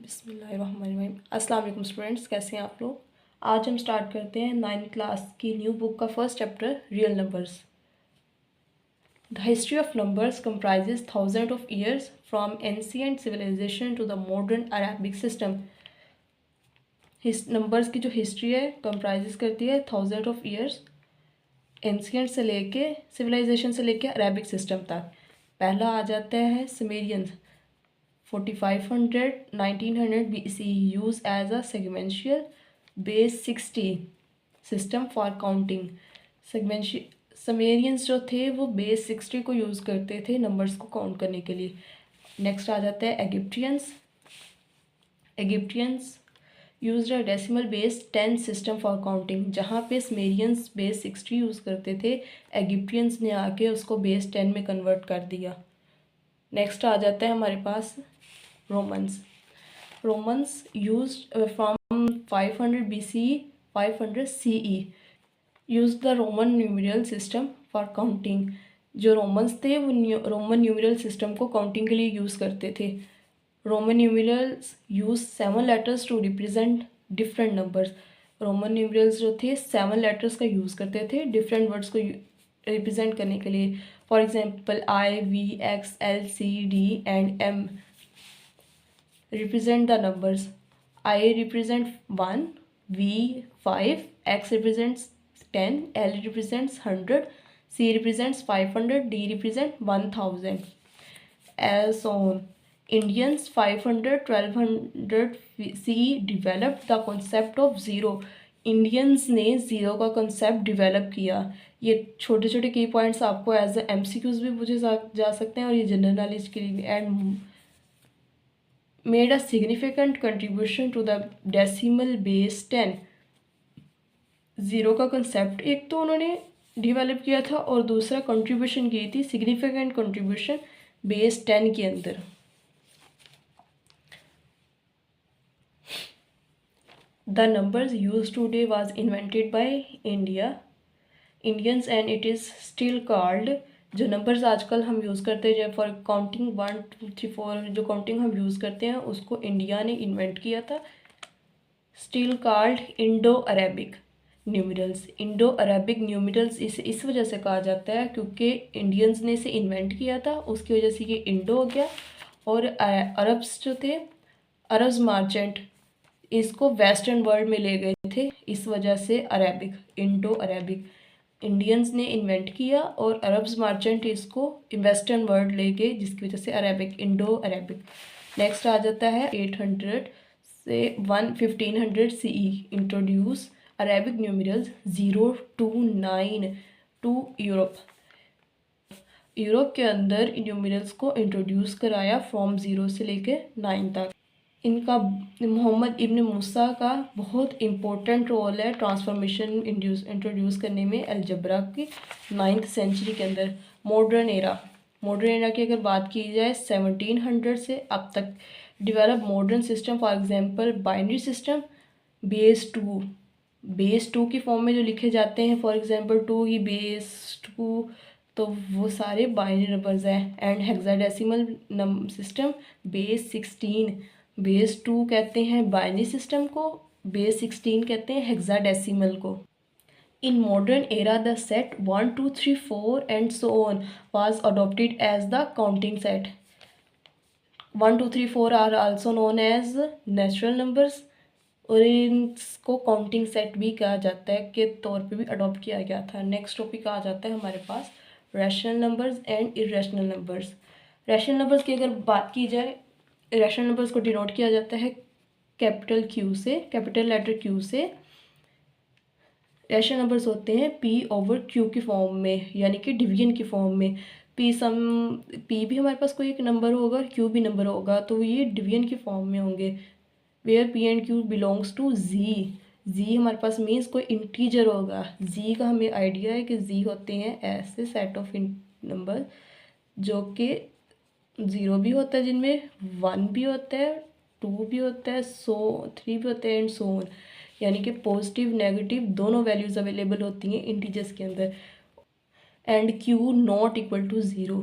बिस्मिल्लाहिर्रहमानिर्रहीम। अस्सलाम वालेकुम स्टूडेंट्स, कैसे हैं आप लोग। आज हम स्टार्ट करते हैं 9th क्लास की न्यू बुक का first chapter real numbers. The history of numbers comprises thousand of years from ancient civilisation to the modern Arabic system. Numbers की जो हिस्ट्री है कंप्राइजेज करती है थाउजेंड ऑफ ईयर्स, एंशिएंट से लेके civilisation से लेके अरेबिक सिस्टम तक। पहला आ जाता है Sumerians 4500-1900 BC use as a sequential base 60 system for counting। समेरियंस जो थे वो बेस 60 को यूज़ करते थे नंबर्स को काउंट करने के लिए। नेक्स्ट आ जाता है Egyptians use a decimal base 10 system for counting. जहाँ पे समेरियंस बेस 60 यूज़ करते थे, एगिप्टियंस ने आके उसको बेस 10 में कन्वर्ट कर दिया। नेक्स्ट आ जाता है हमारे पास Romans used from 500 BC 500 CE used the Roman numeral system for counting। जो रोमन्स थे वो रोमन न्यूमरल सिस्टम को काउंटिंग के लिए यूज़ करते थे। Roman numerals use 7 letters to represent different numbers. Roman numerals जो थे 7 लेटर्स का यूज़ करते थे डिफरेंट वर्ड्स को रिप्रेजेंट करने के लिए। For example I, V, X, L, C, D and M represent the numbers। I represent 1, V 5, X represents 10, L represents 100, C represents 500, D represent 1000, as on। Indians 500-1200 CE developed the concept of zero। Indians ने zero का concept develop किया। ये छोटे छोटे की points आपको as a MCQs भी पूछे जा सकते हैं और ये जनरल नॉलेज के लिए भी। And made a significant contribution to the decimal base 10। Zero का कंसेप्ट एक तो उन्होंने डिवेलप किया था और दूसरा कंट्रीब्यूशन की थी सिग्निफिकेंट कंट्रीब्यूशन बेस 10 के अंदर। The numbers used today was invented by Indians and it is still called। जो नंबर्स आजकल हम यूज़ करते हैं जब फॉर काउंटिंग 1 2 3 4 जो काउंटिंग हम यूज़ करते हैं उसको इंडिया ने इन्वेंट किया था। Still called Indo Arabic numerals. Indo Arabic numerals इस वजह से कहा जाता है क्योंकि इंडियंस ने इसे इन्वेंट किया था, उसकी वजह से ये इंडो हो गया। और अरब्स जो थे, अरब्स मार्चेंट इसको वेस्टर्न वर्ल्ड में ले गए थे, इस वजह से अरेबिक इंडो अरेबिक। इंडियंस ने इन्वेंट किया और अरब्स मार्चेंट इसको वेस्टर्न वर्ल्ड ले गए, जिसकी वजह से अरेबिक इंडो अरेबिक। नेक्स्ट आ जाता है 800 से 1500 CE introduce Arabic numerals 0 to 9 to Europe के अंदर न्यूमरल्स को इंट्रोड्यूस कराया फ्रॉम 0 से लेके 9 तक। इनका मोहम्मद इब्न मूसा का बहुत इम्पोर्टेंट रोल है ट्रांसफॉर्मेशन इंट्रोड्यूस करने में अलजबरा की 9th सेंचुरी के अंदर। मॉडर्न एरा की अगर बात की जाए 1700 से अब तक develop modern system. For example binary system base 2 की फॉर्म में जो लिखे जाते हैं, फॉर एग्जांपल 2 की बेस 2, तो वो सारे बाइनरी नंबर्स हैं। And hexadecimal system base 16। Base 2 कहते हैं बाइनरी सिस्टम को, बेस 16 कहते हैं हेक्साडेसिमल को। In modern era the set 1 2 3 4 and so on was adopted as the counting set. 1 2 3 4 are also known as natural numbers और इनको counting set भी कहा जाता है के तौर पे भी अडॉप्ट किया गया था। नेक्स्ट टॉपिक आ जाता है हमारे पास rational numbers and irrational numbers. Rational numbers की अगर बात की जाए, रैशनल नंबर्स को डिनोट किया जाता है कैपिटल लेटर Q से। रैशनल नंबर्स होते हैं P/Q की फॉर्म में, यानी कि डिवीजन की फॉर्म में। P भी हमारे पास कोई एक नंबर होगा और Q भी नंबर होगा, तो ये डिवीजन की फॉर्म में होंगे। Where P and Q belongs to Z हमारे पास मीन्स कोई इंटीजर होगा। Z का हमें आइडिया है कि Z होते हैं ऐसे सेट ऑफ नंबर जो कि 0 भी होता है, जिनमें 1 भी होता है, 2 भी होता है, 3 भी होते हैं एंड सो ऑन। यानी कि पॉजिटिव नेगेटिव दोनों वैल्यूज़ अवेलेबल होती हैं इंटीजर्स के अंदर। And Q not equal to 0।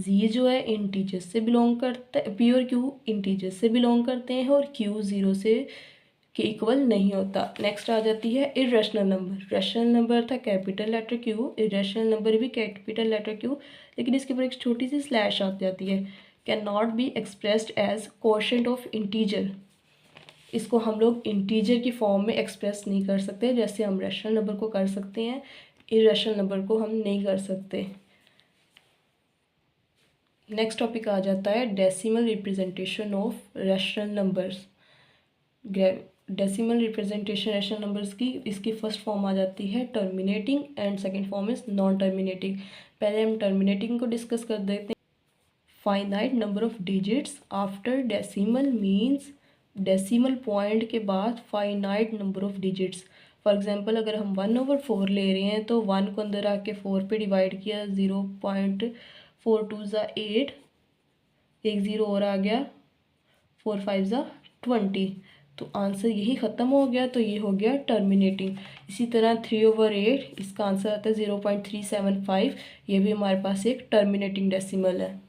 जी जो है इंटीजर से बिलोंग करता है, पी और क्यू इंटीजर से बिलोंग करते हैं और क्यू ज़ीरो से के इक्वल नहीं होता। नेक्स्ट आ जाती है इरेशनल नंबर। रैशनल नंबर था capital letter Q, irrational number भी कैपिटल लेटर क्यू, लेकिन इसके ऊपर एक छोटी सी स्लैश आ जाती है, can not be expressed as quotient of integer. इसको हम लोग इंटीजर की फॉर्म में एक्सप्रेस नहीं कर सकते जैसे हम रैशनल नंबर को कर सकते हैं, इरेशनल नंबर को हम नहीं कर सकते। नेक्स्ट टॉपिक आ जाता है decimal representation of rational numbers. Decimal representation rational numbers की इसकी फर्स्ट फॉर्म आ जाती है terminating and second form is non terminating. पहले हम टर्मिनेटिंग को डिस्कस कर देते हैं। Finite number of digits after decimal means decimal point के बाद finite number of digits. For example अगर हम 1/4 ले रहे हैं तो 1 को अंदर आके 4 पे डिवाइड किया, 0.42 ज़ा 8, एक ज़ीरो और आ गया, 4 5 ज़ा 20, तो आंसर यही ख़त्म हो गया, तो ये हो गया टर्मिनेटिंग। इसी तरह 3/8 इसका आंसर आता है 0.375, ये भी हमारे पास एक टर्मिनेटिंग डेसिमल है।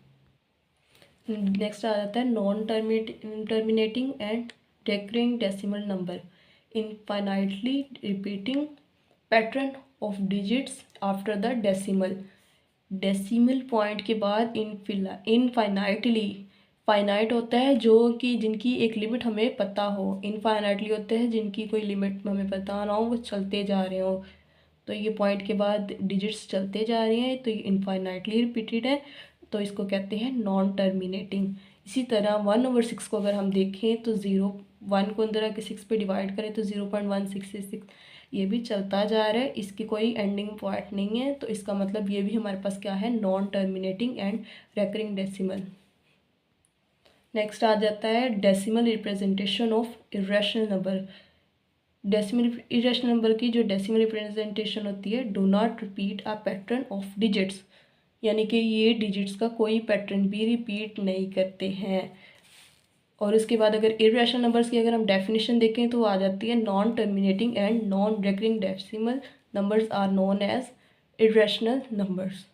नेक्स्ट आ जाता है non terminating and recurring decimal number. Infinitely repeating pattern of digits after the decimal. Decimal point के बाद इनफाइनाइटली, फाइनाइट होता है जो कि जिनकी एक लिमिट हमें पता हो, इनफाइनाइटली होते हैं जिनकी कोई लिमिट हमें पता ना हो, वो चलते जा रहे हो। तो ये पॉइंट के बाद डिजिट्स चलते जा रही हैं, तो ये इनफाइनाइटली रिपीटेड है, तो इसको कहते हैं नॉन टर्मिनेटिंग। इसी तरह 1/6 को अगर हम देखें तो 1 को अंदर आके 6 पे डिवाइड करें तो 0.166, ये भी चलता जा रहा है, इसकी कोई एंडिंग पॉइंट नहीं है, तो इसका मतलब ये भी हमारे पास क्या है, non terminating and recurring decimal. Next आ जाता है decimal representation of irrational number. Decimal irrational number की जो डेसिमल रिप्रेजेंटेशन होती है, do not repeat a pattern of digits, यानी कि ये डिजिट्स का कोई पैटर्न भी रिपीट नहीं करते हैं। और उसके बाद अगर इरेशनल नंबर्स की अगर हम डेफिनेशन देखें तो आ जाती है non terminating and non recurring decimal numbers are known as irrational numbers.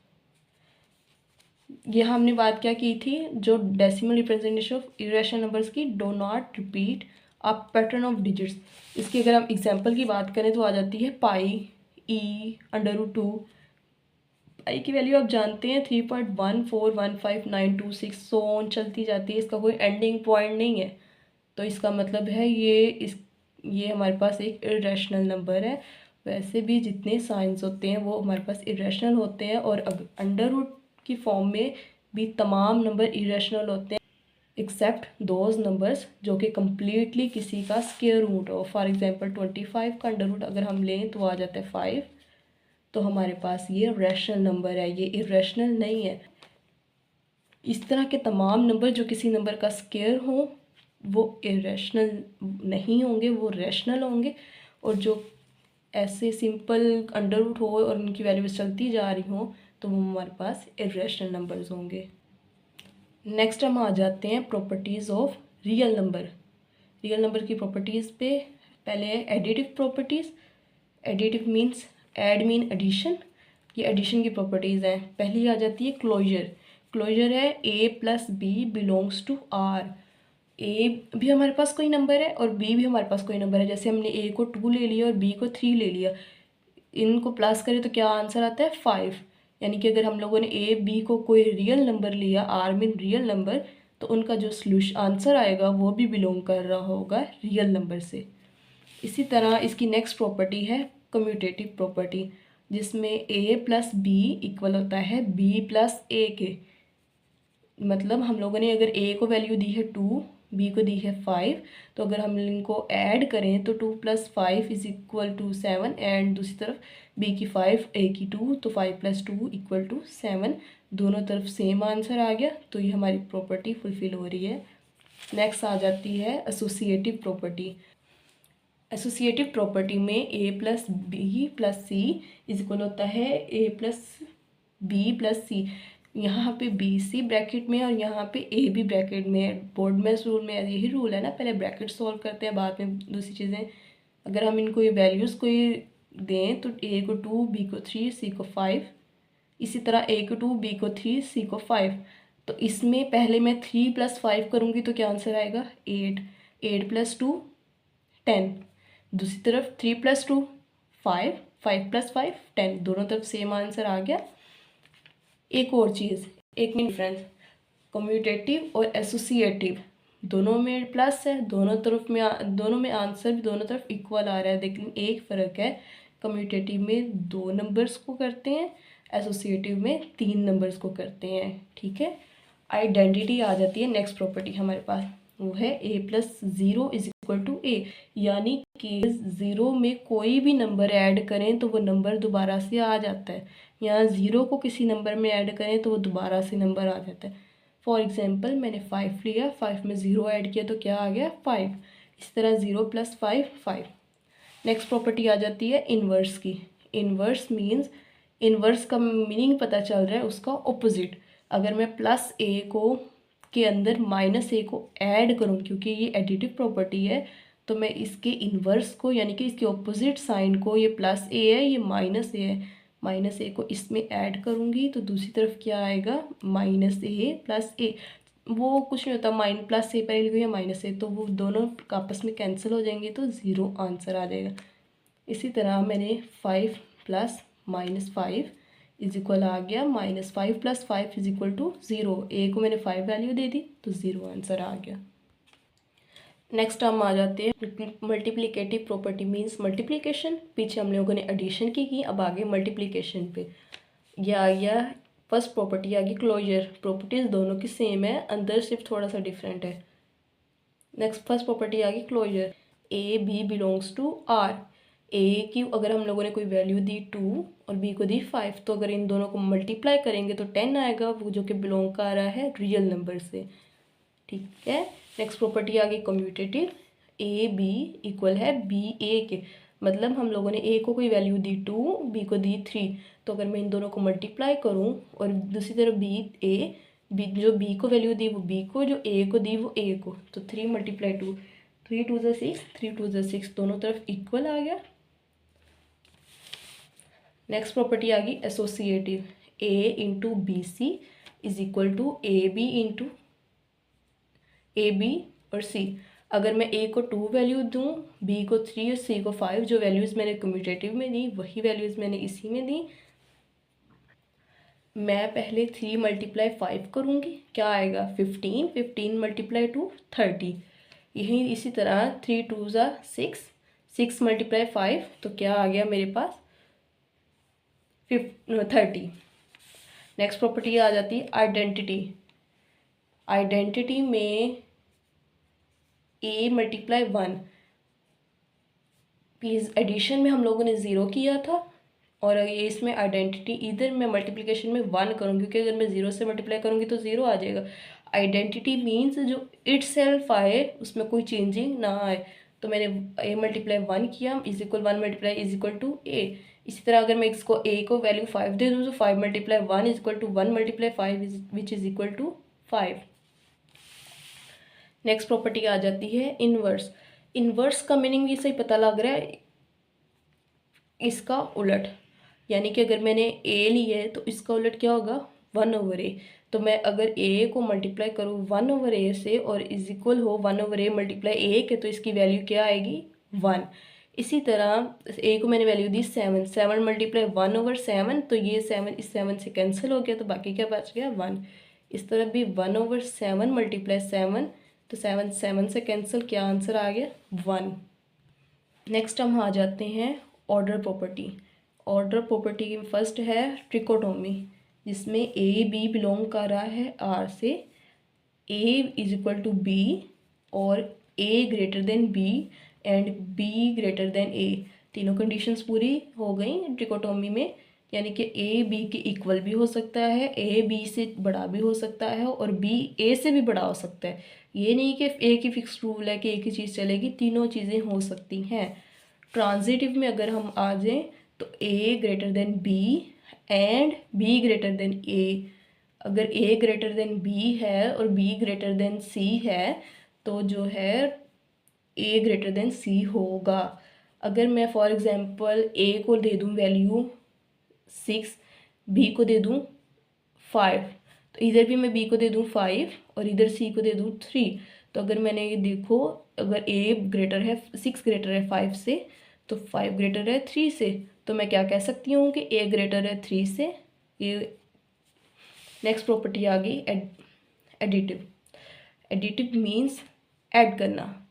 यह हमने बात क्या की थी, जो decimal representation of irrational numbers की, do not repeat a pattern of digits. इसकी अगर हम एग्जांपल की बात करें तो आ जाती है पाई, ई, √2। पाई की वैल्यू आप जानते हैं 3.141592 सो ऑन चलती जाती है, इसका कोई एंडिंग पॉइंट नहीं है, तो इसका मतलब है ये हमारे पास एक इरेशनल नंबर है। वैसे भी जितने साइंस होते हैं वो हमारे पास इरेशनल होते हैं, और √ की फॉर्म में भी तमाम नंबर इरेशनल होते हैं एक्सेप्ट दोज नंबर्स जो कि कम्प्लीटली किसी का स्क्वायर रूट हो। फॉर एग्जांपल 25 का √ अगर हम लें तो आ जाता है 5, तो हमारे पास ये रैशनल नंबर है, ये इरेशनल नहीं है। इस तरह के तमाम नंबर जो किसी नंबर का स्क्वायर हो वो इरेशनल नहीं होंगे, वो रैशनल होंगे, और जो ऐसे सिंपल √ हो और उनकी वैल्यूज चलती जा रही हो तो वो हमारे पास इरेशनल नंबर्स होंगे। नेक्स्ट हम आ जाते हैं properties of real number. Real number की प्रॉपर्टीज़ पे पहले है additive properties. Additive means add mean addition, ये एडिशन की प्रॉपर्टीज़ हैं। पहली आ जाती है क्लोजर। क्लोजर है A+B बिलोंग्स टू R। ए भी हमारे पास कोई नंबर है और बी भी हमारे पास कोई नंबर है, जैसे हमने A को 2 ले लिया और B को 3 ले लिया, इनको प्लस करें तो क्या आंसर आता है 5। यानी कि अगर हम लोगों ने A B को कोई रियल नंबर लिया, R मीन रियल नंबर, तो उनका जो सोल्यूशन आंसर आएगा वो भी बिलोंग कर रहा होगा रियल नंबर से। इसी तरह इसकी नेक्स्ट प्रॉपर्टी है कम्यूटेटिव प्रॉपर्टी, जिसमें A+B इक्वल होता है B+A के। मतलब हम लोगों ने अगर A को वैल्यू दी है 2, B को दी है 5, तो अगर हम इनको ऐड करें तो 2 + 5 = 7, एंड दूसरी तरफ B की 5 A की 2, तो 5 + 2 = 7, दोनों तरफ सेम आंसर आ गया, तो ये हमारी प्रॉपर्टी फुलफिल हो रही है। नेक्स्ट आ जाती है एसोसिएटिव प्रॉपर्टी। एसोसिएटिव प्रॉपर्टी में A+B+C इक्वल होता है A+B+C। यहाँ पे BC ब्रैकेट में और यहाँ पे A भी ब्रैकेट में है। बोर्ड में रूल में यही रूल है ना, पहले ब्रैकेट सॉल्व करते हैं, बाद में दूसरी चीज़ें। अगर हम इनको ये वैल्यूज़ कोई दें तो A को 2, B को 3, C को 5, इसी तरह ए को 2, बी को 3, सी को 5। तो इसमें पहले मैं 3 + 5 करूँगी तो क्या आंसर आएगा 8, 8 + 2 10। दूसरी तरफ 3 + 2 5, 5 + 5 10, दोनों तरफ सेम आंसर आ गया। एक और चीज़, एक में डिफरेंस, कम्यूटेटिव और एसोसिएटिव दोनों में प्लस है, दोनों में आंसर भी दोनों तरफ इक्वल आ रहा है, लेकिन एक फ़र्क है, कम्यूटेटिव में 2 नंबर्स को करते हैं, एसोसिएटिव में 3 नंबर्स को करते हैं। ठीक है, आइडेंटिटी आ जाती है नेक्स्ट प्रॉपर्टी हमारे पास, वो है a+0 = a, यानी कि 0 में कोई भी नंबर ऐड करें तो वो नंबर दोबारा से आ जाता है, यहाँ 0 को किसी नंबर में ऐड करें तो वो दोबारा से नंबर आ जाता है। फॉर एग्जांपल मैंने 5 लिया, 5 में 0 ऐड किया तो क्या आ गया 5। इस तरह 0 + 5 5। नेक्स्ट प्रॉपर्टी आ जाती है इन्वर्स की। इन्वर्स मीन्स, इन्वर्स का मीनिंग पता चल रहा है उसका ऑपोजिट। अगर मैं +a को के अंदर -a को ऐड करूँ, क्योंकि ये एडिटिव प्रॉपर्टी है, तो मैं इसके इन्वर्स को यानी कि इसके ऑपोजिट साइन को, ये +a है ये -a है, -a को इसमें ऐड करूँगी तो दूसरी तरफ क्या आएगा -a + a। वो कुछ नहीं होता, +a पहले लिखो या -a, तो वो दोनों आपस में कैंसिल हो जाएंगे तो 0 आंसर आ जाएगा। इसी तरह मैंने 5 + -5 = आ गया -5 + 5 = 0। a को मैंने 5 वैल्यू दे दी तो 0 आंसर आ गया। नेक्स्ट हम आ जाते हैं मल्टीप्लिकेटिव प्रॉपर्टी मीन्स मल्टीप्लिकेशन। पीछे हम लोगों ने एडिशन की, अब आगे मल्टीप्लिकेशन पे। यह आ गया फर्स्ट प्रॉपर्टी आ गई क्लोजर। प्रॉपर्टीज दोनों की सेम है, अंदर सिर्फ थोड़ा सा डिफरेंट है। नेक्स्ट फर्स्ट प्रॉपर्टी आ गई closure, A B belongs to R. A की अगर हम लोगों ने कोई वैल्यू दी 2 और बी को दी 5, तो अगर इन दोनों को मल्टीप्लाई करेंगे तो 10 आएगा, वो जो कि बिलोंग कर रहा है रियल नंबर से। ठीक है, नेक्स्ट प्रॉपर्टी आ गई कम्यूटेटिव, ए बी इक्वल है बी ए के। मतलब हम लोगों ने ए को कोई वैल्यू दी 2, बी को दी 3, तो अगर मैं इन दोनों को मल्टीप्लाई करूं और दूसरी तरफ बी जो बी को वैल्यू दी वो बी को, जो ए को दी वो ए को, तो 3 × 2 3 × 2 = 6, 3 × 2 = 6, दोनों तरफ इक्वल आ गया। नेक्स्ट प्रॉपर्टी आ गई associative, A × BC = A B और सी। अगर मैं ए को 2 वैल्यू दूं, बी को 3 और सी को 5, जो वैल्यूज़ मैंने कम्यूटेटिव में दी वही वैल्यूज़ मैंने इसी में दी। मैं पहले 3 × 5 करूँगी, क्या आएगा 15, 15 × 2 30। यही इसी तरह 3 × 2 = 6, 6 × 5, तो क्या आ गया मेरे पास 30। नेक्स्ट प्रॉपर्टी आ जाती है आइडेंटिटी। आइडेंटिटी में a × 1, एडिशन में हम लोगों ने 0 किया था, और ये इसमें आइडेंटिटी इधर मैं मल्टीप्लिकेशन में 1 करूँगी, क्योंकि अगर मैं 0 से मल्टीप्लाई करूँगी तो 0 आ जाएगा। आइडेंटिटी मीन्स जो इटसेल्फ आए, उसमें कोई चेंजिंग ना आए। तो मैंने a × 1 किया, = 1 × a। इसी तरह अगर मैं इसको a को वैल्यू 5 दे दूँ तो 5 × 1 = 1 × 5 which is equal to 5। Next property आ जाती है इन्वर्स। इन्वर्स का मीनिंग भी सही पता लग रहा है, इसका उलट, यानी कि अगर मैंने a ली है तो इसका उलट क्या होगा 1/a। तो मैं अगर a को मल्टीप्लाई करूँ 1/a से और इज इक्वल हो 1/a × a के, तो इसकी वैल्यू क्या आएगी 1। इसी तरह a को मैंने वैल्यू दी 7, 7 × 1/7, तो ये 7 इस 7 से कैंसिल हो गया, तो बाकी क्या बच गया 1। इस तरह भी 1/7 × 7, तो 7 7 से कैंसिल, क्या आंसर आ गया 1। नेक्स्ट हम आ जाते हैं order property. Order property first है ट्रिकोटोमी, जिसमें ए बी बिलोंग कर रहा है आर से, ए = बी और A greater than B and B greater than A. तीनों कंडीशंस पूरी हो गई ट्रिकोटोमी में, यानी कि ए बी के इक्वल भी हो सकता है, ए बी से बड़ा भी हो सकता है, और बी ए से भी बड़ा हो सकता है। ये नहीं कि ए की फिक्स रूल है कि एक ही चीज़ चलेगी, तीनों चीज़ें हो सकती हैं। ट्रांजिटिव में अगर हम आ जाएं तो a greater than b and b greater than a। अगर a ग्रेटर देन b है और b ग्रेटर देन c है तो जो है a ग्रेटर देन c होगा। अगर मैं फॉर एग्जांपल a को दे दूं वैल्यू 6, बी को दे दूँ 5, तो इधर भी मैं बी को दे दूँ 5 और इधर सी को दे दूँ 3। तो अगर मैंने ये देखो, अगर ए ग्रेटर है 6 ग्रेटर है 5 से, तो 5 ग्रेटर है 3 से, तो मैं क्या कह सकती हूँ कि ए ग्रेटर है 3 से। ये नेक्स्ट प्रॉपर्टी आ गई एडिटिव। एडिटिव मीन्स ऐड करना।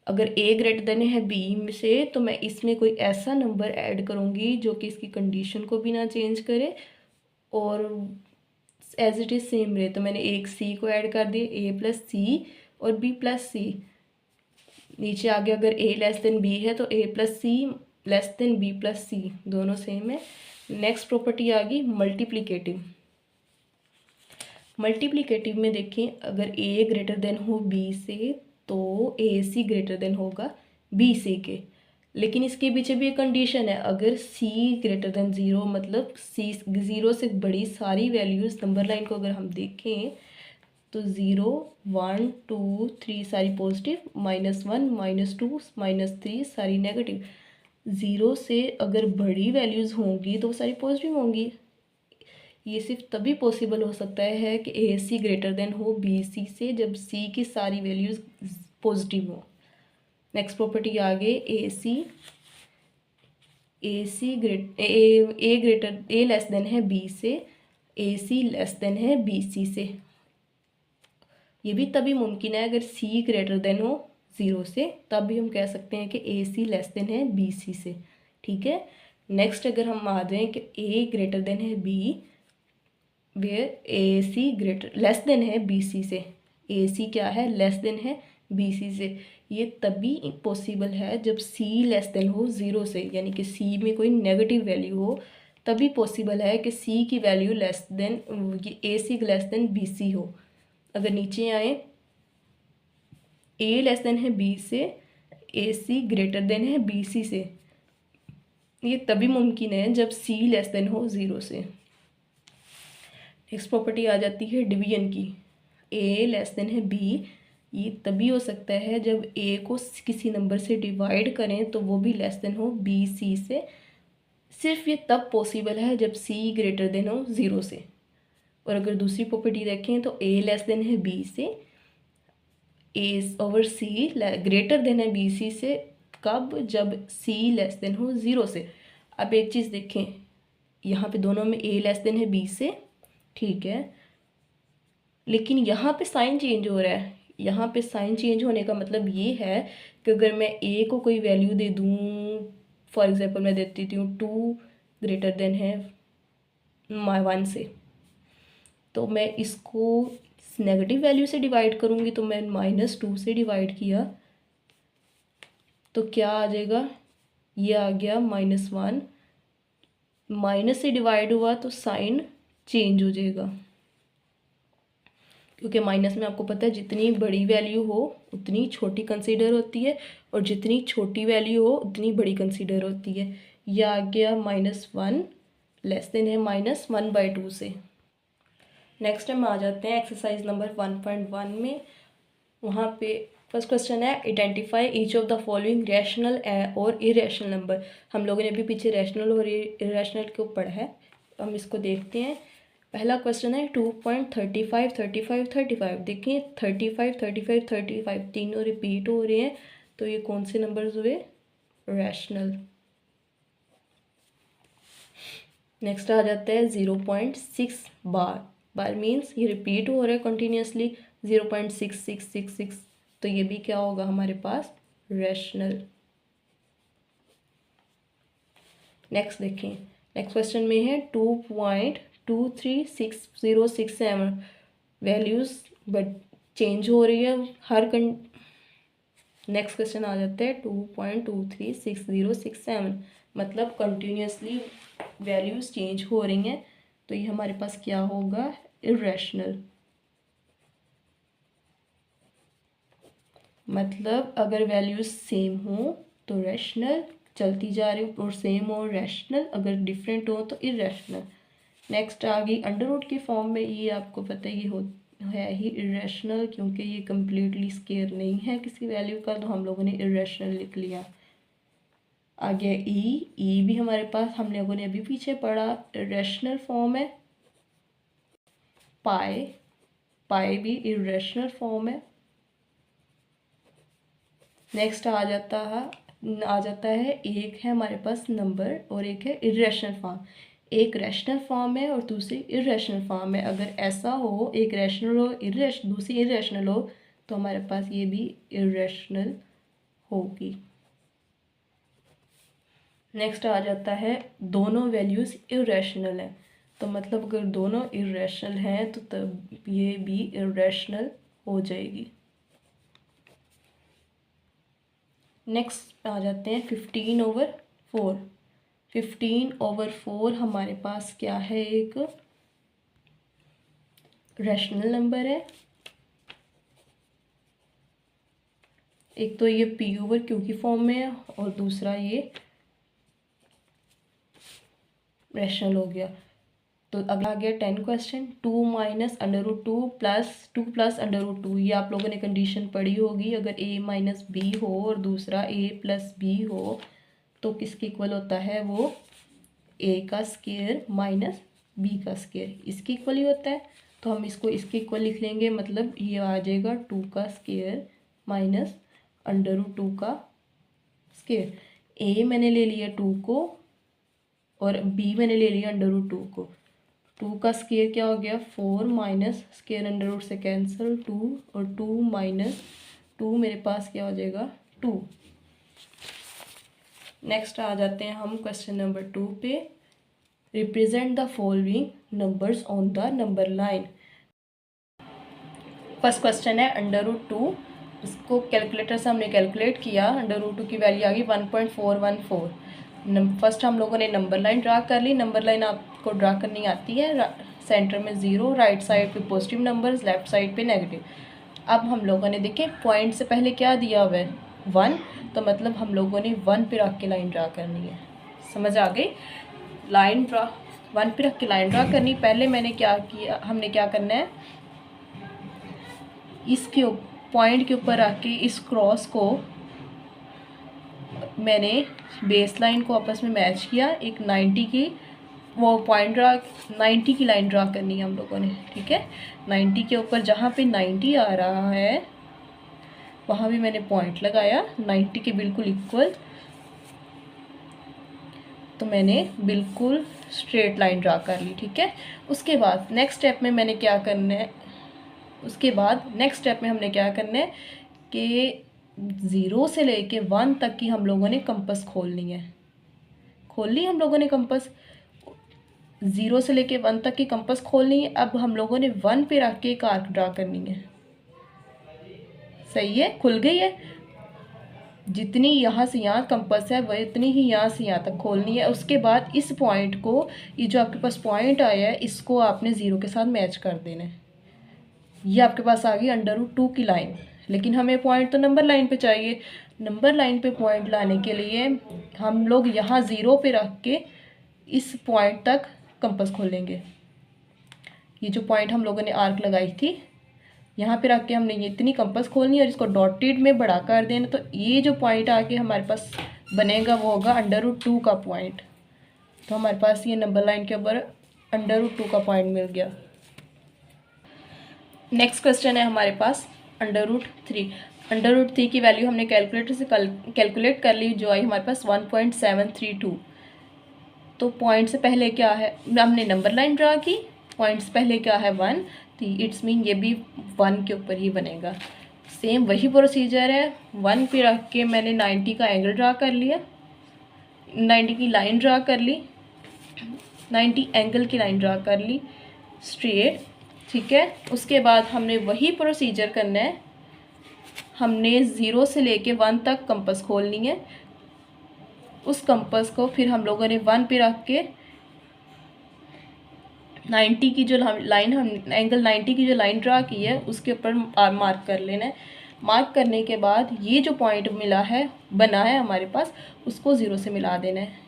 अगर ए ग्रेटर देन है बी में से, तो मैं इसमें कोई ऐसा नंबर ऐड करूँगी जो कि इसकी कंडीशन को भी ना चेंज करे और एज इट इज़ सेम रहे। तो मैंने एक सी को ऐड कर दिया, ए प्लस सी और बी प्लस सी। नीचे आगे अगर ए लेस देन बी है तो ए प्लस सी लेस देन बी प्लस सी, दोनों सेम है। नेक्स्ट प्रॉपर्टी आ गई मल्टीप्लिकेटिव। मल्टीप्लिकेटिव में देखें, अगर ए ग्रेटर देन हो बी से तो ए सी ग्रेटर देन होगा बी सी के, लेकिन इसके पीछे भी एक कंडीशन है। अगर सी ग्रेटर देन ज़ीरो, मतलब सी ज़ीरो से बड़ी सारी वैल्यूज़, नंबर लाइन को अगर हम देखें तो 0 1 2 3 सारी पॉजिटिव, -1 -2 -3 सारी नेगेटिव। 0 से अगर बड़ी वैल्यूज़ होंगी तो वो सारी पॉजिटिव होंगी। ये सिर्फ तभी पॉसिबल हो सकता है कि ए सी ग्रेटर देन हो बी सी से, जब सी की सारी वैल्यूज़ पॉजिटिव हो। नेक्स्ट प्रॉपर्टी आ गई ए ग्रेटर ए लेस देन है बी से, ए सी लेस देन है बी सी से। ये भी तभी मुमकिन है अगर सी ग्रेटर देन हो 0 से, तब भी हम कह सकते हैं कि ए सी लेस देन है बी सी से। ठीक है। नेक्स्ट अगर हम आ जाएँ कि ए ग्रेटर देन है B, where A C greater less than है बी सी से। ए सी क्या है? लेस देन है बी सी से। ये तभी पॉसिबल है जब सी लेस देन हो 0 से, यानी कि सी में कोई नेगेटिव वैल्यू हो, तभी पॉसिबल है कि सी की वैल्यू लेस देन ए C less then B C हो। अगर नीचे आए, ए लेस देन है बी से, ए सी ग्रेटर देन है बी सी से, ये तभी मुमकिन है जब सी लेस देन हो 0 से। नेक्स्ट प्रॉपर्टी आ जाती है डिवीजन की। ए लेस देन है बी, ये तभी हो सकता है जब ए को किसी नंबर से डिवाइड करें तो वो भी लेस देन हो बी सी से। सिर्फ ये तब पॉसिबल है जब सी ग्रेटर देन हो 0 से। और अगर दूसरी प्रॉपर्टी देखें तो ए लेस देन है बी से, ए ओवर सी ग्रेटर देन है बी सी से, कब? जब सी लेस देन हो 0 से। अब एक चीज़ देखें, यहाँ पे दोनों में ए लेस देन है बी से, ठीक है, लेकिन यहाँ पे साइन चेंज हो रहा है। यहाँ पे साइन चेंज होने का मतलब ये है कि अगर मैं ए को कोई वैल्यू दे दूँ, फॉर एग्जांपल मैं देती हूँ 2 ग्रेटर देन है 1 से, तो मैं इसको नेगेटिव वैल्यू से डिवाइड करूँगी, तो मैं -2 से डिवाइड किया तो क्या आ जाएगा? ये आ गया -1। माइनस से डिवाइड हुआ तो साइन चेंज हो जाएगा, क्योंकि माइनस में आपको पता है जितनी बड़ी वैल्यू हो उतनी छोटी कंसीडर होती है, और जितनी छोटी वैल्यू हो उतनी बड़ी कंसीडर होती है। यह आ गया -1 लेस देन है -1/2 से। नेक्स्ट हम आ जाते हैं एक्सरसाइज नंबर 1.1 में। वहाँ पे फर्स्ट क्वेश्चन है identify each of the following rational और इरेशनल नंबर। हम लोगों ने अभी पीछे रैशनल और इरेशनल को पढ़ा है, हम इसको देखते हैं। पहला क्वेश्चन है 2.35 35 35। देखिए 35 35 35 तीनों रिपीट हो रहे हैं, तो ये कौन से नंबर्स हुए? रैशनल। नेक्स्ट आ जाता है 0.6 बार मीन्स ये रिपीट हो रहा है कंटिन्यूसली 0.6666, तो ये भी क्या होगा हमारे पास? रैशनल। नेक्स्ट देखें, नेक्स्ट क्वेश्चन में है 2.23667 वैल्यूज़ बट चेंज हो रही है हर नेक्स्ट क्वेश्चन आ जाता है 2.236067, मतलब कंटिन्यूसली वैल्यूज़ चेंज हो रही हैं, तो ये हमारे पास क्या होगा? इरेशनल। मतलब अगर वैल्यूज़ सेम हो तो रैशनल, चलती जा रही हो और सेम हो रैशनल, अगर डिफरेंट हो तो इरेशनल। नेक्स्ट आ गई अंडर रूट की फॉर्म में, ये आपको पता ही है ही इरेशनल, क्योंकि ये कम्प्लीटली स्केयर नहीं है किसी वैल्यू का, तो हम लोगों ने इरेशनल लिख लिया। आ गया ई भी हमारे पास हम लोगों ने अभी पीछे पढ़ा इरेशनल फॉर्म है। पाई भी इरेशनल फॉर्म है। नेक्स्ट आ जाता है एक है हमारे पास नंबर और एक है इरेशनल फॉर्म। एक रैशनल फॉर्म है और दूसरी इरेशनल फॉर्म है। अगर ऐसा हो एक रैशनल हो दूसरी इरेशनल हो तो हमारे पास ये भी इरेशनल होगी। नेक्स्ट आ जाता है दोनों वैल्यूज़ इरेशनल है, तो मतलब अगर दोनों इरेशनल हैं तो तब ये भी इरेशनल हो जाएगी। नेक्स्ट आ जाते हैं 15/4। 15/4 हमारे पास क्या है, एक रैशनल नंबर है। एक तो ये P/Q की फॉर्म में है और दूसरा ये रैशनल हो गया। तो अगला आ गया 10 क्वेश्चन। 2 - √2 + 2 + √2। ये आप लोगों ने कंडीशन पढ़ी होगी। अगर a - b हो और दूसरा a + b हो तो किसके इक्वल होता है, वो a का स्क्वायर माइनस b का स्क्वायर, इसके इक्वल ही होता है। तो हम इसको इसके इक्वल लिख लेंगे, मतलब ये आ जाएगा 2 का स्क्वायर माइनस √2 का स्क्वायर। a मैंने ले लिया 2 को और b मैंने ले लिया √2 को। 2 का स्क्वायर क्या हो गया, 4 माइनस स्क्वायर √2 से कैंसिल 2 और 2 माइनस 2 मेरे पास क्या हो जाएगा 2। नेक्स्ट आ जाते हैं हम क्वेश्चन नंबर 2 पे। Represent the following numbers on the number line. First question है √2। इसको कैलकुलेटर से हमने कैलकुलेट किया। √2 की वैल्यू आ गई 1.414। फर्स्ट हम लोगों ने नंबर लाइन ड्रा कर ली। नंबर लाइन आपको ड्रा करनी आती है। सेंटर में 0, राइट साइड पे पॉजिटिव नंबर्स, लेफ्ट साइड पे नेगेटिव। अब हम लोगों ने देखें पॉइंट से पहले क्या दिया हुआ है 1, तो मतलब हम लोगों ने 1 पे रख के लाइन ड्रा करनी है। समझ आ गई, लाइन ड्रा 1 पे रख के लाइन ड्रा करनी। पहले मैंने क्या किया, हमने क्या करना है, इसके पॉइंट के ऊपर रख के इस क्रॉस को मैंने बेस लाइन को आपस में मैच किया। एक 90 की वो पॉइंट ड्रा 90 की लाइन ड्रा करनी है हम लोगों ने, ठीक है। 90 के ऊपर जहाँ पे 90 आ रहा है वहाँ भी मैंने पॉइंट लगाया 90 के बिल्कुल इक्वल। तो मैंने बिल्कुल स्ट्रेट लाइन ड्रा कर ली, ठीक है। उसके बाद नेक्स्ट स्टेप में मैंने क्या करना है, हमने क्या करना है कि 0 से लेके 1 तक की हम लोगों ने कंपास खोलनी है। खोल ली हम लोगों ने कंपास, 0 से लेके 1 तक की कंपास खोलनी है। अब हम लोगों ने 1 पे रख के एक आर्क ड्रा करनी है। सही है, खुल गई है। जितनी यहाँ से यहाँ कंपास है वह इतनी ही यहाँ से यहाँ तक खोलनी है। उसके बाद इस पॉइंट को, ये जो आपके पास पॉइंट आया है, इसको आपने 0 के साथ मैच कर देना है। ये आपके पास आ गई √2 की लाइन। लेकिन हमें पॉइंट तो नंबर लाइन पे चाहिए। नंबर लाइन पे पॉइंट लाने के लिए हम लोग यहाँ 0 पे रख के इस पॉइंट तक कंपास खोलेंगे। ये जो पॉइंट हम लोगों ने आर्क लगाई थी, यहाँ पे रख के हमने ये इतनी कंपास खोलनी है और इसको डॉटेड में बड़ा कर देना। तो ये जो पॉइंट आके हमारे पास बनेगा वो होगा √2 का पॉइंट। तो हमारे पास ये नंबर लाइन के ऊपर √2 का पॉइंट मिल गया। नेक्स्ट क्वेश्चन है हमारे पास √3। √3 की वैल्यू हमने कैलकुलेटर से कैलकुलेट कर ली, जो आई हमारे पास 1.732। तो पॉइंट से पहले क्या है, हमने नंबर लाइन ड्रा की, पॉइंट से पहले क्या है 1, तो इट्स मीन ये भी 1 के ऊपर ही बनेगा। सेम वही प्रोसीजर है। 1 पे रख के मैंने 90 का एंगल ड्रा कर लिया, 90 की लाइन ड्रा कर ली, 90 एंगल की लाइन ड्रा कर ली स्ट्रेट, ठीक है। उसके बाद हमने वही प्रोसीजर करना है। हमने 0 से लेके 1 तक कंपास खोलनी है। उस कंपास को फिर हम लोगों ने 1 पे रख के 90 की जो लाइन, हम एंगल 90 की जो लाइन ड्रा की है उसके ऊपर मार्क कर लेना है। मार्क करने के बाद ये जो पॉइंट मिला है, बना है हमारे पास, उसको 0 से मिला देना है।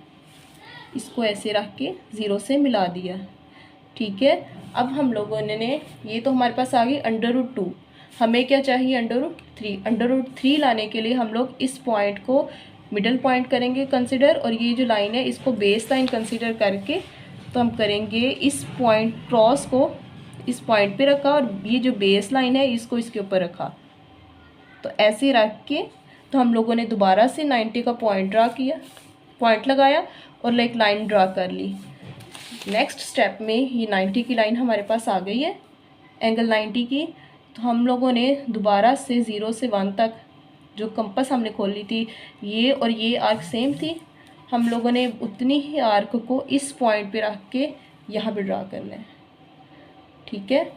इसको ऐसे रख के 0 से मिला दिया, ठीक है। अब हम लोगों ने, ये तो हमारे पास आ गई √2। हमें क्या चाहिए √3। √3 लाने के लिए हम लोग इस पॉइंट को मिडल पॉइंट करेंगे कंसिडर, और ये जो लाइन है इसको बेस लाइन कंसिडर करके तो हम करेंगे इस पॉइंट क्रॉस को इस पॉइंट पे रखा और ये जो बेस लाइन है इसको इसके ऊपर रखा। तो ऐसे रख के तो हम लोगों ने दोबारा से 90 का पॉइंट लगाया और एक लाइन ड्रा कर ली। नेक्स्ट स्टेप में ये 90 की लाइन हमारे पास आ गई है, एंगल 90 की। तो हम लोगों ने दोबारा से 0 से 1 तक जो कंपास हमने खोली थी, ये और ये आर्क सेम थी, हम लोगों ने उतनी ही आर्क को इस पॉइंट पे रख के यहाँ पे ड्रा करना है। ठीक है,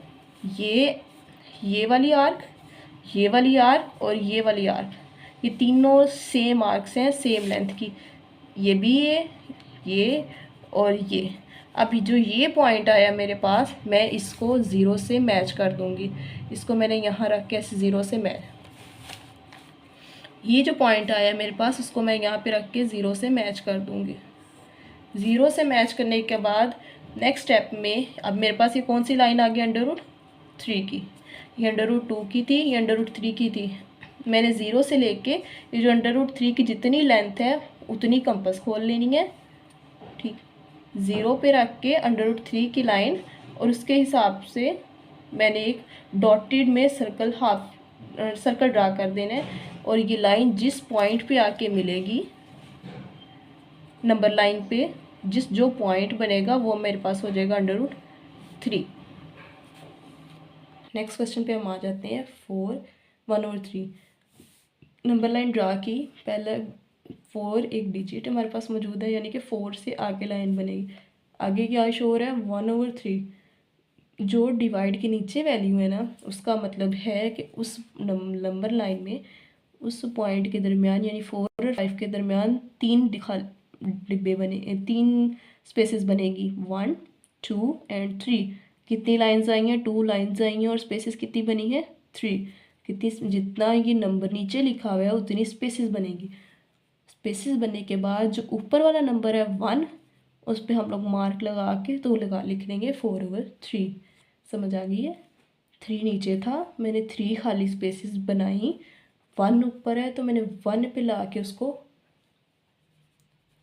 ये वाली आर्क, ये वाली आर्क और ये वाली आर्क, ये तीनों सेम आर्क्स हैं, सेम लेंथ की। ये भी ये और ये। अभी जो ये पॉइंट आया मेरे पास, मैं इसको 0 से मैच कर दूंगी। इसको मैंने यहाँ रख के ऐसे 0 से मैच, ये जो पॉइंट आया मेरे पास उसको मैं यहाँ पे रख के 0 से मैच कर दूंगी। 0 से मैच करने के बाद नेक्स्ट स्टेप में अब मेरे पास ये कौन सी लाइन आ गई, √3 की। ये √2 की थी, ये √3 की थी। मैंने 0 से लेके ये जो √3 की जितनी लेंथ है उतनी कंपास खोल लेनी है। ठीक, 0 पे रख के √3 की लाइन, और उसके हिसाब से मैंने एक डॉटेड में सर्कल ड्रा कर देना है। और ये लाइन जिस पॉइंट पे आके मिलेगी नंबर लाइन पे, जो पॉइंट बनेगा वो मेरे पास हो जाएगा √3। नेक्स्ट क्वेश्चन पे हम आ जाते हैं। 4 1/3 नंबर लाइन ड्रा की। पहले 4 एक डिजिट हमारे पास मौजूद है, यानी कि 4 से आगे लाइन बनेगी। आगे क्या शो हो रहा है, 1/3। जो डिवाइड के नीचे वैल्यू है ना, उसका मतलब है कि उस नंबर लाइन में उस पॉइंट के दरमियान, यानी 4 और 5 के दरमियान 3 डिब्बे बने, 3 स्पेसेस बनेगी, 1 2 एंड 3। कितनी लाइंस आई हैं, 2 लाइंस आई हैं, और स्पेसेस कितनी बनी है, 3। कितनी, जितना ये नंबर नीचे लिखा हुआ है उतनी स्पेसेस बनेगी। स्पेसेस बनने के बाद जो ऊपर वाला नंबर है 1, उस पर हम लोग मार्क लगा के तो लिख देंगे 4/3। समझ आ गई है। 3 नीचे था, मैंने 3 खाली स्पेसेस बनाई। 1 ऊपर है तो मैंने 1 पे ला के उसको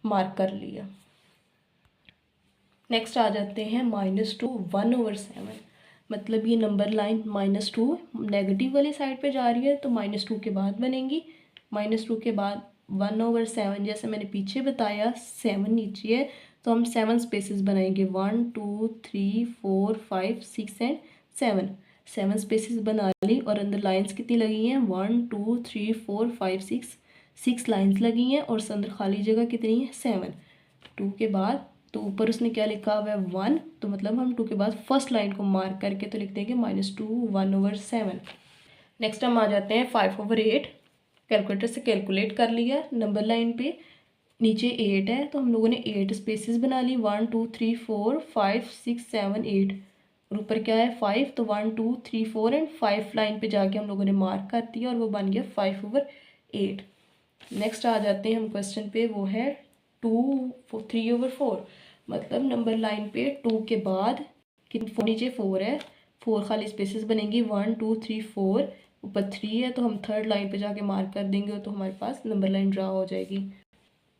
मार्क कर लिया। नेक्स्ट आ जाते हैं -2 1/7। मतलब ये नंबर लाइन -2 नेगेटिव वाली साइड पे जा रही है तो -2 के बाद बनेगी। -2 के बाद 1/7, जैसे मैंने पीछे बताया 7 नीचे है तो हम 7 स्पेसेस बनाएंगे, 1 2 3 4 5 6 एंड 7। 7 स्पेसेस बना ली, और अंदर लाइंस कितनी लगी हैं, 1 2 3 4 5 6 लाइंस लगी हैं, और अंदर खाली जगह कितनी है, 7। 2 के बाद तो ऊपर उसने क्या लिखा हुआ है, 1, तो मतलब हम 2 के बाद फर्स्ट लाइन को मार्क करके तो लिख देंगे -2 1/7। नेक्स्ट हम आ जाते हैं 5/8। कैलकुलेटर से कैलकुलेट कर लिया। नंबर लाइन पे नीचे 8 है तो हम लोगों ने 8 स्पेसेस बना ली, 1 2 3 4 5 6 7 8, और ऊपर क्या है 5, तो 1 2 3 4 एंड 5 लाइन पे जाके हम लोगों ने मार्क कर दिया और वो बन गया 5/8। नेक्स्ट आ जाते हैं हम क्वेश्चन पे, वो है 3/4। मतलब नंबर लाइन पे 2 के बाद नीचे 4 है, 4 खाली स्पेसेस बनेंगी, 1 2 3 4, ऊपर 3 है तो हम थर्ड लाइन पे जाके मार्क कर देंगे तो हमारे पास नंबर लाइन ड्रा हो जाएगी।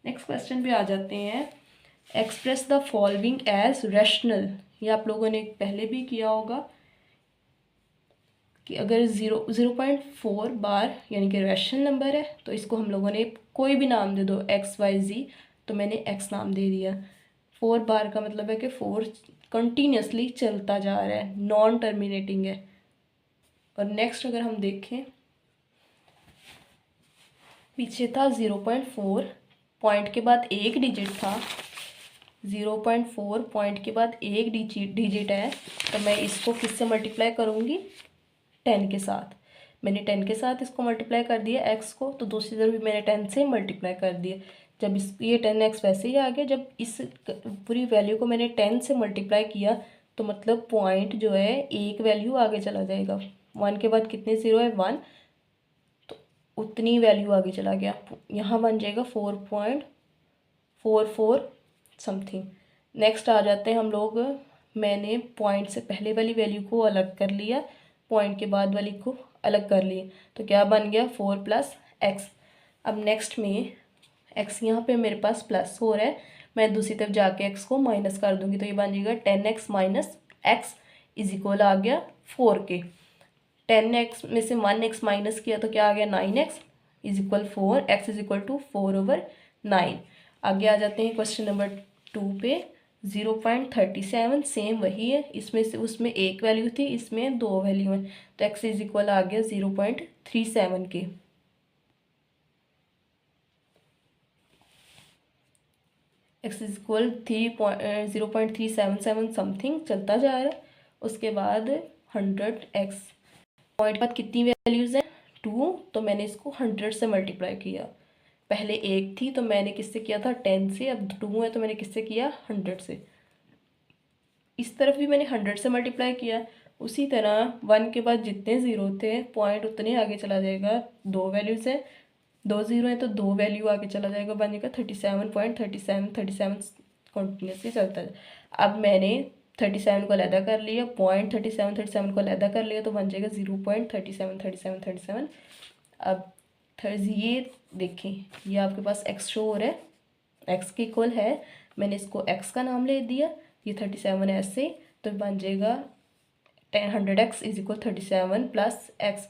नेक्स्ट क्वेश्चन पे आ जाते हैं। Express the following as rational. ये आप लोगों ने पहले भी किया होगा कि अगर 0.4 बार यानी कि रैशनल नंबर है तो इसको हम लोगों ने कोई भी नाम दे दो, XYZ, तो मैंने X नाम दे दिया। 4 बार का मतलब है कि 4 कंटिन्यूसली चलता जा रहा है, नॉन टर्मिनेटिंग है। और नेक्स्ट अगर हम देखें, पीछे था 0.4, पॉइंट के बाद एक डिजिट था, 0.4 पॉइंट के बाद एक डिजिट है, तो मैं इसको किससे मल्टीप्लाई करूँगी, 10 के साथ। मैंने 10 के साथ इसको मल्टीप्लाई कर दिया x को, तो दूसरी तरफ भी मैंने 10 से मल्टीप्लाई कर दिया। जब इस ये 10x वैसे ही आ गया, जब इस पूरी वैल्यू को मैंने 10 से मल्टीप्लाई किया तो मतलब पॉइंट जो है एक वैल्यू आगे चला जाएगा। 1 के बाद कितने 0 है, 1, तो उतनी वैल्यू आगे चला गया। यहाँ बन जाएगा 4.44 समथिंग। नेक्स्ट आ जाते हैं हम लोग, मैंने पॉइंट से पहले वाली वैल्यू को अलग कर लिया, पॉइंट के बाद वाली को अलग कर लिए, तो क्या बन गया 4 + x। अब नेक्स्ट में एक्स यहाँ पे मेरे पास प्लस हो रहा है, मैं दूसरी तरफ जाके एक्स को माइनस कर दूंगी तो ये बन जाएगा 10x minus x is equal आ गया 4 के। 10x में से 1x माइनस किया तो क्या आ गया 9x is equal 4, x is equal to 4/9। आगे आ जाते हैं क्वेश्चन नंबर 2 पे। 0.37 सेम वही है, इसमें से उसमें एक वैल्यू थी, इसमें दो वैल्यू हैं, तो x इज इक्वल आ गया 0.37 के। x इज इक्वल 0.377 समथिंग चलता जा रहा है। उसके बाद 100x पॉइंट बाद कितनी वैल्यूज़ हैं 2, तो मैंने इसको 100 से मल्टीप्लाई किया। पहले एक थी तो मैंने किससे किया था 10 से, अब 2 है तो मैंने किससे किया 100 से। इस तरफ भी मैंने 100 से मल्टीप्लाई किया। उसी तरह 1 के बाद जितने ज़ीरो थे पॉइंट उतने आगे चला जाएगा, दो वैल्यूज़ हैं, दो ज़ीरो है तो दो वैल्यू आगे चला जाएगा, बनेगा 37.37 कंटिन्यूसली चलता है। अब मैंने 37 को अलहदा कर लिया, 37 को अलहदा कर लिया तो बन जाएगा 0.37। अब ये देखें, ये आपके पास एक्स शो हो रहा है, एक्स के इक्वल है, मैंने इसको एक्स का नाम ले दिया, ये 37 ऐसे, तो बन जाएगा 100x is equal 37 plus x,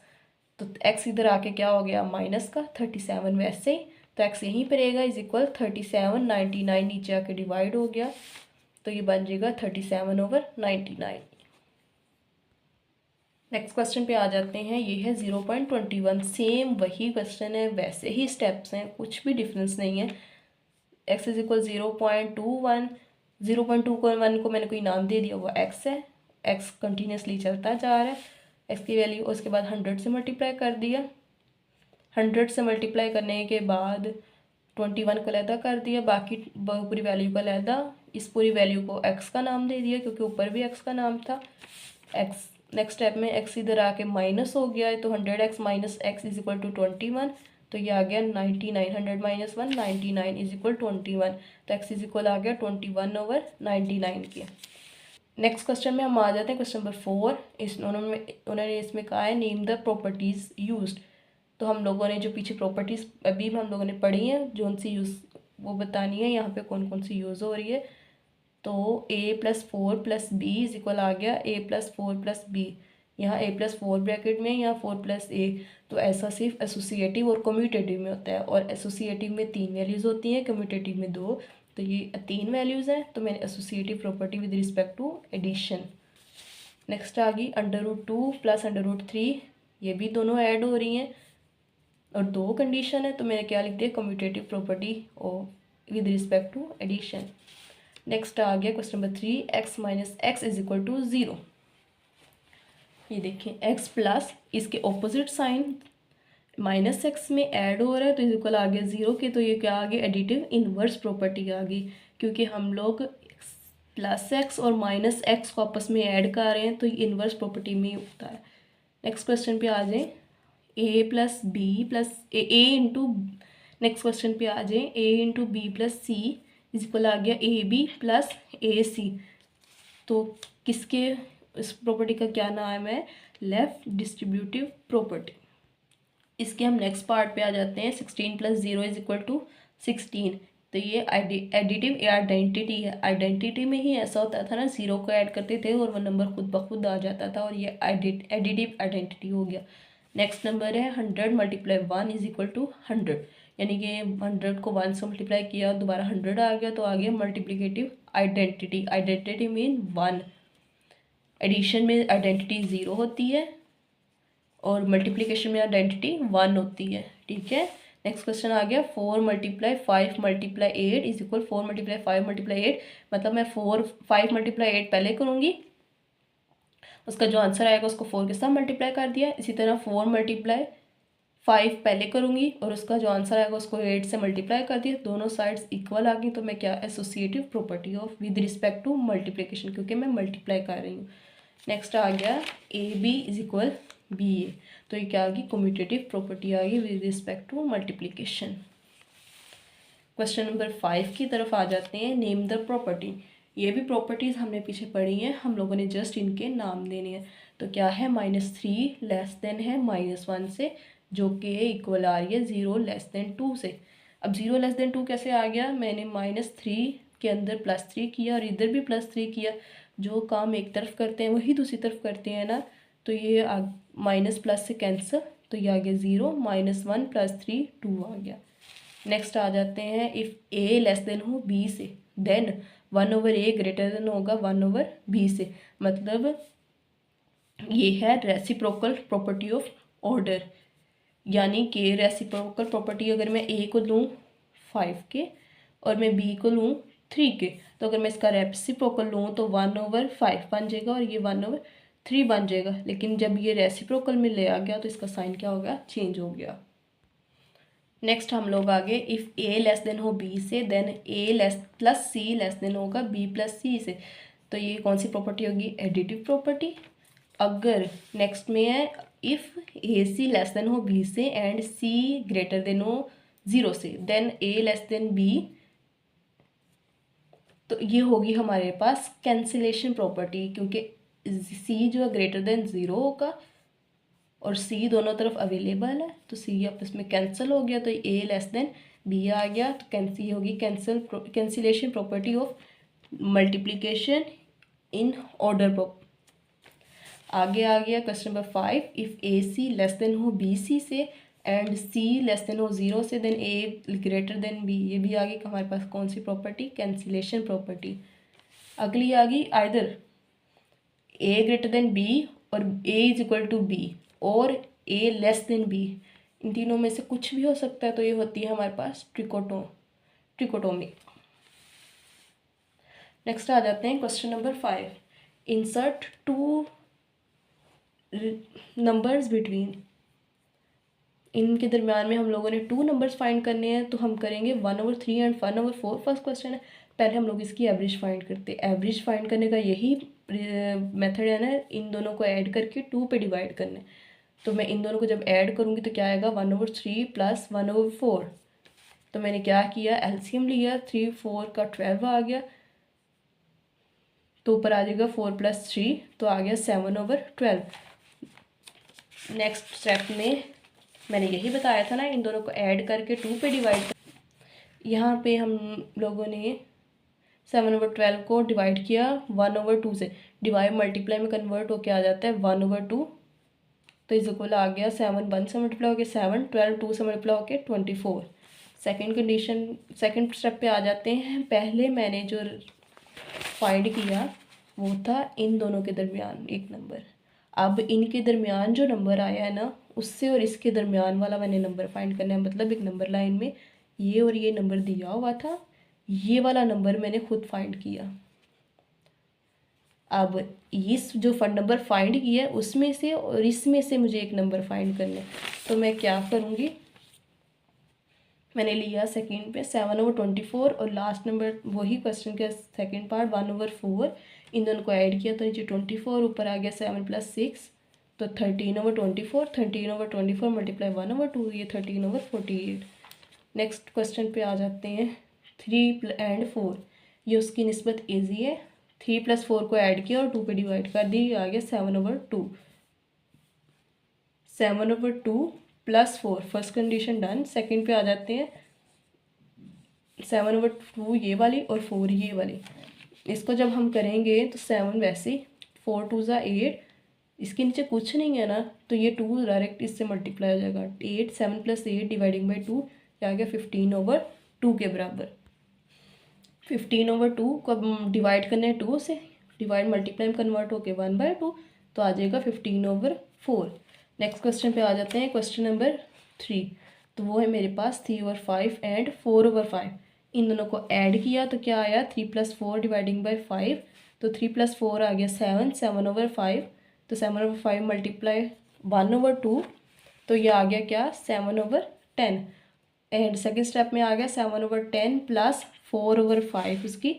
तो x इधर आके क्या हो गया माइनस का 37 वैसे, तो x यहीं पर रहेगा इज इक्वल 37, 99 नीचे आके डिवाइड हो गया, तो ये बन जाएगा 37/99। नेक्स्ट क्वेश्चन पे आ जाते हैं, ये है 0.21, सेम वही क्वेश्चन है, वैसे ही स्टेप्स हैं, कुछ भी डिफरेंस नहीं है। x इज इक्वल 0.21, 0.21 को मैंने कोई नाम दे दिया, वो x है, x कंटिन्यूसली चलता जा रहा है, x की वैल्यू उसके बाद 100 से मल्टीप्लाई कर दिया, 100 से मल्टीप्लाई करने के बाद 21 को अलहदा कर दिया, बाकी पूरी वैल्यू को अलहदा, इस पूरी वैल्यू को x का नाम दे दिया क्योंकि ऊपर भी x का नाम था, x नेक्स्ट स्टेप में x इधर आके माइनस हो गया है, तो 100x minus x is equal to 21, तो ये आ गया 99, 100 माइनस 1 99 इज इक्वल 21, तो x इज इक्वल आ गया 21/99 के। नेक्स्ट क्वेश्चन में हम आ जाते हैं क्वेश्चन नंबर 4। उन्होंने इसमें कहा है नेम द प्रॉपर्टीज़ यूज्ड, तो हम लोगों ने जो पीछे प्रॉपर्टीज़ अभी हम लोगों ने पढ़ी हैं जो उनसी यूज़ वो बतानी है, यहाँ पे कौन कौन सी यूज़ हो रही है। तो a+4 + b इज इक्वल आ गया a+4 + b, यहाँ a+4 ब्रैकेट में, यहाँ 4 + a, तो ऐसा सिर्फ एसोसिएटिव और कम्यूटेटिव में होता है, और एसोसिएटिव में 3 वैल्यूज़ होती हैं, कम्यूटेटिव में 2, तो ये 3 वैल्यूज़ हैं, तो मैंने associative property with respect to addition. Next आ गई √2 + √3, ये भी दोनों ऐड हो रही हैं और दो कंडीशन है, तो मैंने क्या लिख दिया कम्यूटेटिव प्रॉपर्टी और with respect to addition. Next आ गया question number 3, x minus x is equal to 0। ये देखें x प्लस इसके ऑपोजिट साइन माइनस एक्स में ऐड हो रहा है तो इज इक्वल आ गया 0 के, तो ये क्या आ गया एडिटिव इन्वर्स प्रॉपर्टी आ गई, क्योंकि हम लोग प्लस एक्स और माइनस एक्स को आपस में ऐड कर रहे हैं तो ये इन्वर्स प्रॉपर्टी में ही होता है। नेक्स्ट क्वेश्चन पे आ जाए a इंटू, नेक्स्ट क्वेश्चन पे आ जाए a × b + c is equal आ गया AB + AC, तो किसके इस प्रॉपर्टी का क्या नाम है लेफ्ट डिस्ट्रीब्यूटिव प्रॉपर्टी। इसके हम नेक्स्ट पार्ट पे आ जाते हैं 16 + 0 इज इक्वल टू 16, तो ये एडिटिव आइडेंटिटी है, आइडेंटिटी में ही ऐसा होता था ना, 0 को ऐड करते थे और वो नंबर खुद ब खुद आ जाता था, और ये एडिटिव आइडेंटिटी हो गया। नेक्स्ट नंबर है 100 × 1 इज इक्वल टू 100, यानी कि 100 को 1 से मल्टीप्लाई किया दोबारा 100 आ गया, तो आ गया multiplicative identity. Identity mean 1, addition में आइडेंटिटी 0 होती है और मल्टीप्लिकेशन में आइडेंटिटी 1 होती है, ठीक है। नेक्स्ट क्वेश्चन आ गया 4 × 5 × 8 इज इक्वल 4 × 5 × 8, मतलब मैं 5 × 8 पहले करूँगी, उसका जो आंसर आएगा उसको 4 के साथ मल्टीप्लाई कर दिया, इसी तरह 4 × 5 पहले करूँगी और उसका जो आंसर आएगा उसको 8 से मल्टीप्लाई कर दिया, दोनों साइड्स इक्वल आ गई, तो मैं क्या associative property of with respect to multiplication, क्योंकि मैं मल्टीप्लाई कर रही हूँ। नेक्स्ट आ गया AB इज इक्वल BA, तो ये क्या आ गई कम्यूटेटिव प्रॉपर्टी आ गई with respect to multiplication. Question number 5 की तरफ आ जाते हैं, नेम द प्रॉपर्टी। ये भी प्रॉपर्टीज़ हमने पीछे पढ़ी हैं, हम लोगों ने जस्ट इनके नाम देने हैं। तो क्या है -3 लेस देन है -1 से, जो कि इक्वल आ रही है 0 लेस देन 2 से। अब 0<2 कैसे आ गया, मैंने -3 के अंदर +3 किया और इधर भी +3 किया। जो काम एक तरफ करते हैं वही दूसरी तरफ करते हैं ना, तो ये माइनस प्लस से कैंसिल, तो ये आ गया 0, -1 + 3 2 आ गया। नेक्स्ट आ जाते हैं, इफ़ a लेस देन हो b से, देन 1/a ग्रेटर देन होगा 1/b से। मतलब ये है रेसिप्रोकल प्रॉपर्टी ऑफ ऑर्डर, यानी कि रेसिप्रोकल प्रॉपर्टी अगर मैं a को लूँ 5 के और मैं b को लूँ 3 के, तो अगर मैं इसका रेसिप्रोकल लूँ तो 1/5 बन जाएगा और ये 1/3 बन जाएगा। लेकिन जब ये रेसिप्रोकल में ले आ गया तो इसका साइन क्या हो गया, चेंज हो गया। नेक्स्ट हम लोग आगे, इफ़ a लेस देन हो b से, then a plus c less than होगा b + c से। तो ये कौन सी प्रॉपर्टी होगी, एडिटिव प्रॉपर्टी। अगर नेक्स्ट में है, इफ़ ac लेस देन हो b से एंड c ग्रेटर देन हो 0 से, then a less than b, तो ये होगी हमारे पास कैंसिलेशन प्रॉपर्टी, क्योंकि c जो है ग्रेटर देन 0 होगा और c दोनों तरफ अवेलेबल है, तो c आपस में कैंसिल हो गया, तो a लेस देन b आ गया। तो कैंसिल होगी cancellation property of multiplication in order. आगे आ गया question number 5, if ac less than हो bc से एंड c लेस देन हो 0 से, then a greater than b। ये भी आ गई हमारे पास कौन सी प्रॉपर्टी, कैंसिलेशन प्रॉपर्टी। अगली आ गई, either a greater than b और a = b और a लेस देन b, इन तीनों में से कुछ भी हो सकता है, तो ये होती है हमारे पास ट्रिकोटोमी। नेक्स्ट आ जाते हैं question number 5, insert 2 numbers between. इनके दरमियान में हम लोगों ने 2 नंबर्स फाइंड करने हैं, तो हम करेंगे 1/3 एंड 1/4। फर्स्ट क्वेश्चन है, पहले हम लोग इसकी एवरेज फाइंड करते हैं। एवरेज फाइंड करने का यही मेथड है ना, इन दोनों को ऐड करके 2 पे डिवाइड करना है। तो मैं इन दोनों को जब ऐड करूँगी तो क्या आएगा, 1/3 + 1/4। तो मैंने क्या किया, एलसीएम लिया, 3 4 का 12 आ गया, तो ऊपर आ जाएगा 4 + 3, तो आ गया 7/12। नेक्स्ट स्टेप में मैंने यही बताया था ना, इन दोनों को ऐड करके 2 पे डिवाइड कर। यहाँ पे हम लोगों ने 7/12 को डिवाइड किया 1/2 से, डिवाइड मल्टीप्लाई में कन्वर्ट होके आ जाता है 1/2, तो इस इक्वल आ गया 7 1 से मल्टीप्लाई होकर 7, 12 2 से मल्टीप्लाई होकर 24। सेकेंड कंडीशन, सेकेंड स्टेप पे आ जाते हैं। पहले मैंने जो फाइंड किया वो था इन दोनों के दरमियान एक नंबर। अब इनके दरमियान जो नंबर आया है ना, उससे और इसके दरमियान वाला मैंने नंबर फाइंड करना है। मतलब एक नंबर लाइन में ये और ये नंबर दिया हुआ था, ये वाला नंबर मैंने खुद फाइंड किया। अब इस जो नंबर फाइंड किया है उसमें से और इसमें से मुझे एक नंबर फाइंड करना है, तो मैं क्या करूँगी, मैंने लिया सेकंड पे 7/24 और लास्ट नंबर वही क्वेश्चन का सेकंड पार्ट 1/4, इन दोनों को ऐड किया तो नीचे 24, ऊपर आ गया 7 + 6, तो 13/24, 13/24 मल्टीप्लाई 1/2, ये 13/48। नेक्स्ट क्वेश्चन पे आ जाते हैं, 3 एंड 4, ये उसकी निस्बत ईजी है। 3 + 4 को ऐड किया और 2 पे डिवाइड कर दी, आ गया 7/2। 7/2 + 4, फर्स्ट कंडीशन डन। सेकंड पे आ जाते हैं, 7/2 ये वाली और 4 ये वाली। इसको जब हम करेंगे तो 7 वैसे, 4 2 ज़ा 8, इसके नीचे कुछ नहीं है ना, तो ये 2 डायरेक्ट इससे मल्टीप्लाई हो जाएगा। 8 7 + 8 डिवाइडिंग बाई 2, क्या आ गया 15/2 के बराबर। 15/2 को अब डिवाइड करने हैं 2 से, डिवाइड मल्टीप्लाई में कन्वर्ट होके 1/2, तो आ जाएगा 15/4। नेक्स्ट क्वेश्चन पे आ जाते हैं, क्वेश्चन नंबर 3, तो वो है मेरे पास 3/5 एंड 4/5। इन दोनों को ऐड किया तो क्या आया, 3 + 4 डिवाइडिंग बाई 5, तो 3 + 4 आ गया 7, 7/5, तो 7/5 मल्टीप्लाई 1/2, तो ये आ गया क्या 7/10। एंड सेकेंड स्टेप में आ गया 7/10 + 4/5, उसकी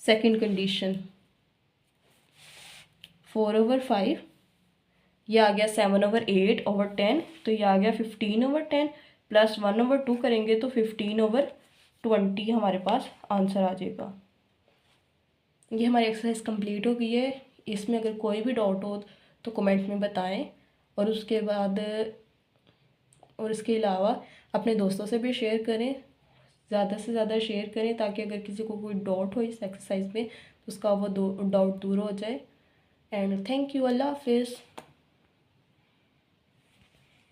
सेकेंड कंडीशन 4/5, ये आ गया 7/8/10, तो ये आ गया 15/10 + 1/2 करेंगे तो 15/20 हमारे पास आंसर आ जाएगा। ये हमारी एक्सरसाइज कंप्लीट हो गई है। इसमें अगर कोई भी डाउट हो तो कमेंट में बताएं, और उसके बाद और इसके अलावा अपने दोस्तों से भी शेयर करें। ज़्यादा से ज़्यादा शेयर करें ताकि अगर किसी को कोई डाउट हो इस एक्सरसाइज में तो उसका वो डाउट दूर हो जाए। एंड थैंक यू, अल्लाह हाफिज़।